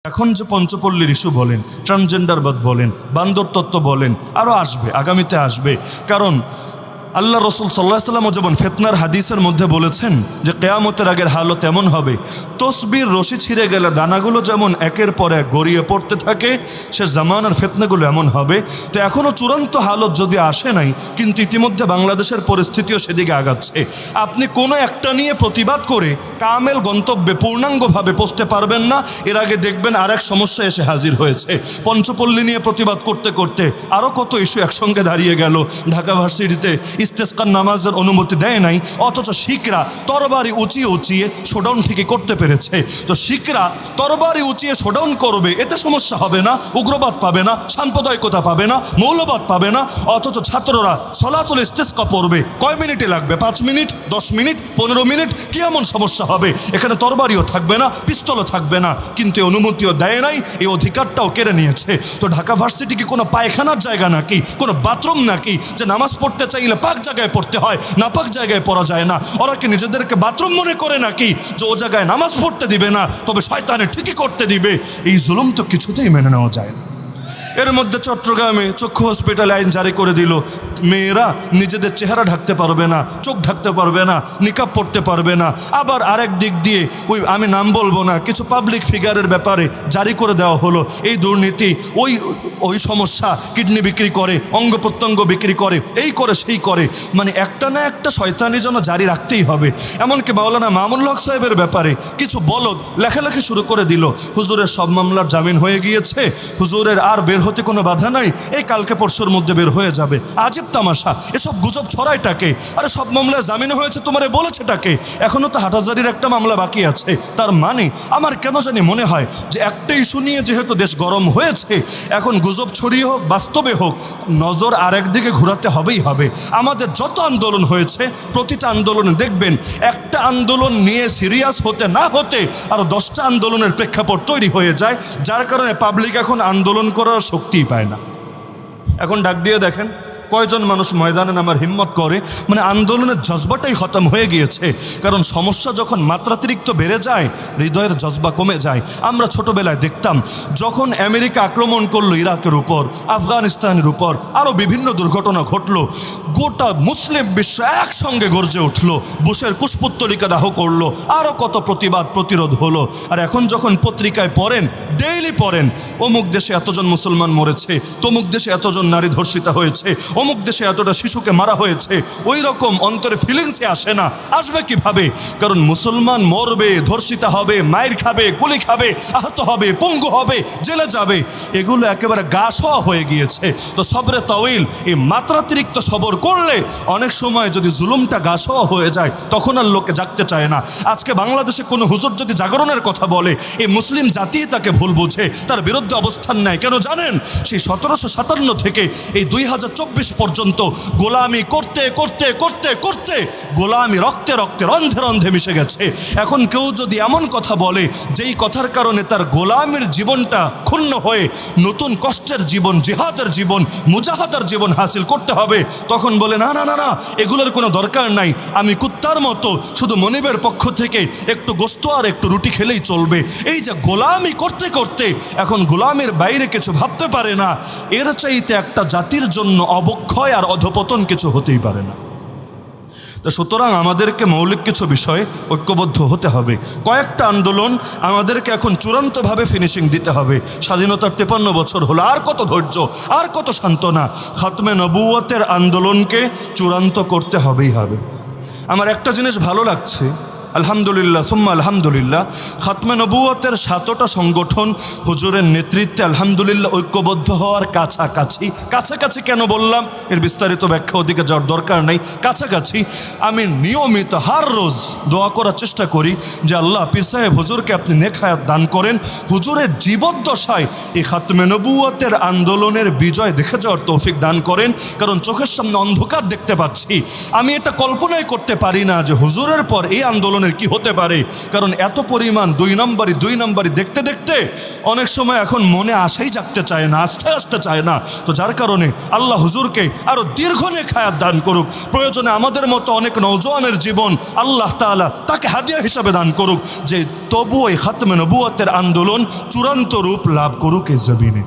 এখন যে পঞ্চপল্লীর ইস্যু বলেন, ট্রান্সজেন্ডারবাদ বলেন, বান্দর তত্ত্ব বলেন, আরও আসবে, আগামীতে আসবে। কারণ আল্লাহ রসুল সাল্লাল্লাহু আলাইহি ওয়াসাল্লাম যেমন ফিতনার হাদিসের মধ্যে বলেছেন যে কিয়ামতের আগের হালত এমন হবে, তসবির রশি ছিঁড়ে গেলে দানাগুলো যেমন একের পর এক গড়িয়ে পড়তে থাকে, সে জামানার ফিতনাগুলো এমন হবে। তো এখনও চূড়ান্ত হালত যদি আসে নাই, কিন্তু ইতিমধ্যে বাংলাদেশের পরিস্থিতিও সেদিকে আগাচ্ছে। আপনি কোনো একটা নিয়ে প্রতিবাদ করে কামেল গন্তব্যে পূর্ণাঙ্গভাবে পৌঁছতে পারবেন না। এর আগে দেখবেন আরেক সমস্যা এসে হাজির হয়েছে। পঞ্চপল্লী নিয়ে প্রতিবাদ করতে করতে আরও কত ইস্যু একসঙ্গে দাঁড়িয়ে গেল। ঢাকা ভার্সিটিতে ইস্তেসকার নামাজের অনুমতি দেয় নাই, অথচ শিখরা তরবারি উঁচিয়ে উঁচিয়ে শোডাউন ঠিকই করতে পেরেছে। তো শিখরা তরবারি উঁচিয়ে শোডাউন করবে, এতে সমস্যা হবে না, উগ্রবাদ পাবে না, সাম্প্রদায়িকতা পাবে না, মৌলবাদ পাবে না। অথচ ছাত্ররা সলাতুল ইস্তেসকা পড়বে, কয় মিনিটে লাগবে? 5 মিনিট, 10 মিনিট, 15 মিনিট, কি এমন সমস্যা হবে? এখানে তরবারিও থাকবে না, পিস্তলও থাকবে না, কিন্তু এই অনুমতিও দেয় নাই, এই অধিকারটাও কেড়ে নিয়েছে। তো ঢাকা ভার্সিটি কি কোনো পায়খানার জায়গা নাকি, কোনো বাথরুম নাকি, যে নামাজ পড়তে চাইলে পাক জায়গায় পড়তে হয়, না পাক জায়গায় পড়া যায় না? ওরা কি নিজেদেরকে বাথরুম মনে করে নাকি যে ও জায়গায় নামাজ পড়তে দিবে না, তবে শয়তানে ঠিকই করতে দিবে? এই জুলুম তো কিছুতেই মেনে নেওয়া যায় না। এর মধ্যে চট্টগ্রামে চক্ষু হসপিটাল আইন জারি করে দিল, মেয়েরা নিজেদের চেহারা ঢাকতে পারবে না, চোখ ঢাকতে পারবে না, নিকাব পড়তে পারবে না। আবার আরেক দিক দিয়ে ওই, আমি নাম বলবো না, কিছু পাবলিক ফিগারের ব্যাপারে জারি করে দেওয়া হলো এই দুর্নীতি, ওই সমস্যা, কিডনি বিক্রি করে, অঙ্গ প্রত্যঙ্গ বিক্রি করে, এই করে সেই করে, মানে একটা না একটা শয়তানি যেন জারি রাখতেই হবে। এমনকি মাওলানা মামুনুল হক সাহেবের ব্যাপারে কিছু বলদ লেখালেখি শুরু করে দিল, হুজুরের সব মামলার জামিন হয়ে গিয়েছে, হুজুরের আর বের হতে কোনো বাধা নাই, এই কালকে পরশুর মধ্যে বের হয়ে যাবে। আজব তামাশা, এসব গুজব ছড়ায়টাকে? আরে সব মামলায় জামিন হয়েছে তোমারে বলেছেটাকে? এখনও তো হাটহাজারির একটা মামলা বাকি আছে। তার মানে আমার কেন জানি মনে হয় যে একটা ইস্যু নিয়ে যেহেতু দেশ গরম হয়েছে, এখন গুজব ছড়িয়ে হোক বাস্তবে হোক, নজর আরেক দিকে ঘোরাতে হবেই হবে। আমাদের যত আন্দোলন হয়েছে, প্রতিটা আন্দোলনে দেখবেন একটা আন্দোলন নিয়ে সিরিয়াস হতে না হতে আরও 10টা আন্দোলনের প্রেক্ষাপট তৈরি হয়ে যায়, যার কারণে পাবলিক এখন আন্দোলন করার শক্তিই পায় না। এখন ডাক দিয়ে দেখেন কয়জন মানুষ ময়দানে নামার হিম্মত করে, মানে আন্দোলনের জজবাটাই খতম হয়ে গিয়েছে। কারণ সমস্যা যখন মাত্রাতিরিক্ত বেড়ে যায়, হৃদয়ের জজবা কমে যায়। আমরা ছোটবেলায় দেখতাম যখন আমেরিকা আক্রমণ করলো ইরাকের উপর, আফগানিস্তানের উপর, আরও বিভিন্ন দুর্ঘটনা ঘটলো, গোটা মুসলিম বিশ্ব একসঙ্গে গর্জে উঠলো, বুশের কুশপুত্তলিকা দাহ করলো, আরও কত প্রতিবাদ প্রতিরোধ হলো। আর এখন যখন পত্রিকায় পড়েন, ডেইলি পড়েন, অমুক দেশে এতজন মুসলমান মরেছে, তমুক দেশে এতজন নারী ধর্ষিতা হয়েছে, অমুক দেশে এতটা শিশুকে মারা হয়েছে, ওই রকম অন্তরে ফিলিংসে আসে না। আসবে কিভাবে? কারণ মুসলমান মরবে, ধর্ষিতা হবে, মায়ের খাবে, গুলি খাবে, আহত হবে, পঙ্গু হবে, জেলে যাবে, এগুলো একেবারে গা সওয়া হয়ে গিয়েছে। তো সবরে তাওইল, এই মাত্রাতিরিক্ত সবর করলে অনেক সময় যদি জুলুমটা গা সওয়া হয়ে যায়, তখন আর লোকে জাগতে চায় না। আজকে বাংলাদেশে কোনো হুজুর যদি জাগরণের কথা বলে, এই মুসলিম জাতি তাকে ভুল বুঝে, তার বিরুদ্ধে অবস্থান নেয়। কেন জানেন? সেই 1757 থেকে এই 2024 পর্যন্ত গোলামি করতে করতে করতে করতে গোলামি রক্তে রক্তে রন্ধে রন্ধে মিশে গেছে। এখন কেউ যদি এমন কথা বলে যেই কথার কারণে তার গোলামির জীবনটা ক্ষুণ্ণ হয়ে নতুন কষ্টের জীবন, জিহাদের জীবন, মুজাহাদার জীবন হাসিল করতে হবে, তখন বলে না না না না, এগুলোর কোনো দরকার নাই, আমি কুত্তার মতো শুধু মনিবের পক্ষ থেকে একটু গোস্ত আর একটু রুটি খেলেই চলবে। এই যে গোলামি করতে করতে এখন গোলামির বাইরে কিছু ভাবতে পারে না, এর চাইতে একটা জাতির জন্য অবক্ষয় আর অধপতন কিছু হতেই পারে না। তো সুতরাং আমাদেরকে মৌলিক কিছু বিষয়ে ঐক্যবদ্ধ হতে হবে। কয়েকটা আন্দোলন আমাদেরকে এখন চূড়ান্তভাবে ফিনিশিং দিতে হবে। স্বাধীনতার 53 বছর হলো, আর কত ধৈর্য, আর কত সান্ত্বনা? খাতমে নবুয়তের আন্দোলনকে চূড়ান্ত করতে হবেই হবে। আমার একটা জিনিস ভালো লাগছে, আলহামদুলিল্লাহ সুম্মা আলহামদুলিল্লাহ, খাতমে নবুয়তের 7টা সংগঠন হুজুরের নেতৃত্বে আলহামদুলিল্লাহ ঐক্যবদ্ধ হওয়ার কাছাকাছি। কাছাকাছি কেন বললাম, এর বিস্তারিত ব্যাখ্যা ওদিকে যাওয়ার দরকার নেই। কাছাকাছি আমি নিয়মিত হার রোজ দোয়া করার চেষ্টা করি যে আল্লাহ পীর সাহেব হুজুরকে আপনি নেক হায়াত দান করেন, হুজুরের জীবদ্দশায় এই খাতমে নবুয়তের আন্দোলনের বিজয় দেখে যাওয়ার তৌফিক দান করেন। কারণ চোখের সামনে অন্ধকার দেখতে পাচ্ছি, আমি এটা কল্পনাই করতে পারি না যে হুজুরের পর এই আন্দোলন ধরনের কি হতে পারে। কারণ এত পরিমাণ দুই নম্বরই দেখতে দেখতে অনেক সময় এখন মনে আশাই জাগতে চায় না, আসতে চায় না। তো যার কারণে আল্লাহ হুজুরকে আরও দীর্ঘনেক হায়াত দান করুক। প্রয়োজনে আমাদের মতো অনেক নওজোয়ানের জীবন আল্লাহ তাআলা তাকে হাদিয়া হিসাবে দান করুক, যে তবুও এই খাতমে নবুয়তের আন্দোলন চূড়ান্ত রূপ লাভ করুক এই জমিনে।